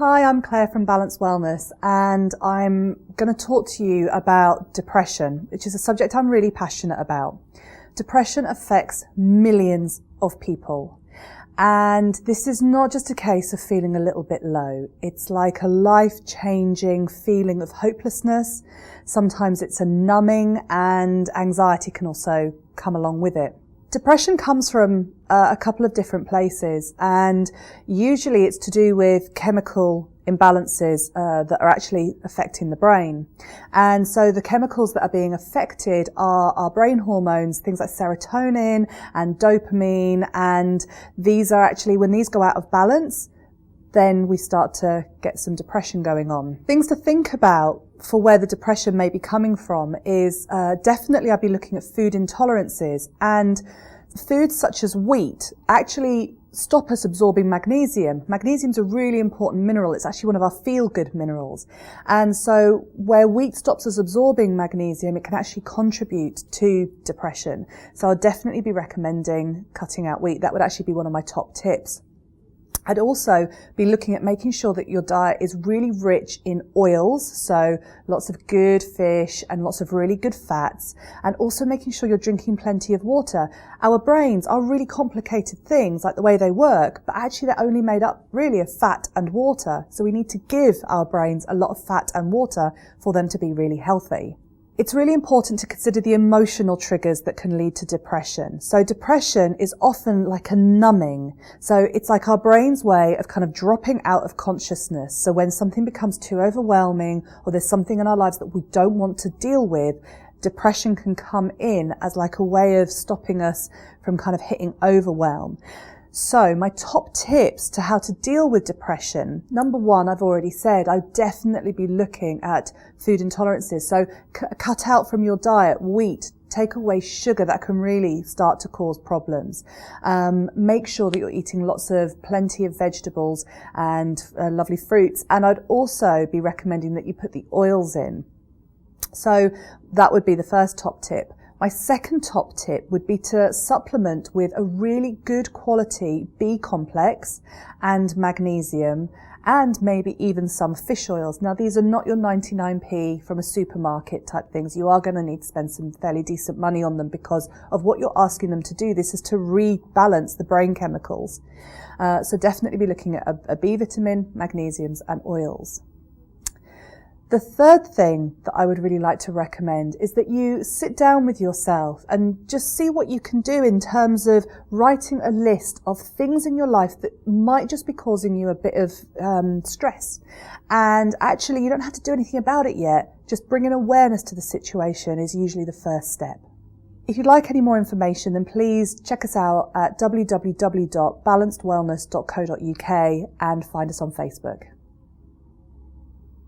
Hi, I'm Claire from Balanced Wellness, and I'm going to talk to you about depression, which is a subject I'm really passionate about. Depression affects millions of people, and this is not just a case of feeling a little bit low. It's like a life-changing feeling of hopelessness. Sometimes it's a numbing, and anxiety can also come along with it. Depression comes from a couple of different places, and usually it's to do with chemical imbalances that are actually affecting the brain. And so the chemicals that are being affected are our brain hormones, things like serotonin and dopamine, and these are actually, when these go out of balance, then we start to get some depression going on. Things to think about for where the depression may be coming from is definitely I'll be looking at food intolerances, and foods such as wheat actually stop us absorbing magnesium. Magnesium's a really important mineral. It's actually one of our feel-good minerals. And so where wheat stops us absorbing magnesium, it can actually contribute to depression. So I'll definitely be recommending cutting out wheat. That would actually be one of my top tips. I'd also be looking at making sure that your diet is really rich in oils, so lots of good fish and lots of really good fats, and also making sure you're drinking plenty of water. Our brains are really complicated things, like the way they work, but actually they're only made up really of fat and water, so we need to give our brains a lot of fat and water for them to be really healthy. It's really important to consider the emotional triggers that can lead to depression. So depression is often like a numbing. So it's like our brain's way of kind of dropping out of consciousness. So when something becomes too overwhelming or there's something in our lives that we don't want to deal with, depression can come in as like a way of stopping us from kind of hitting overwhelm. So my top tips to how to deal with depression. Number one, I've already said, I'd definitely be looking at food intolerances. So cut out from your diet wheat, take away sugar that can really start to cause problems. Make sure that you're eating plenty of vegetables and lovely fruits. And I'd also be recommending that you put the oils in. So that would be the first top tip. My second top tip would be to supplement with a really good quality B complex and magnesium, and maybe even some fish oils. Now, these are not your 99p from a supermarket type things. You are going to need to spend some fairly decent money on them because of what you're asking them to do. This is to rebalance the brain chemicals. So definitely be looking at a B vitamin, magnesiums and oils. The third thing that I would really like to recommend is that you sit down with yourself and just see what you can do in terms of writing a list of things in your life that might just be causing you a bit of stress. And actually, you don't have to do anything about it yet. Just bringing awareness to the situation is usually the first step. If you'd like any more information, then please check us out at www.balancedwellness.co.uk and find us on Facebook.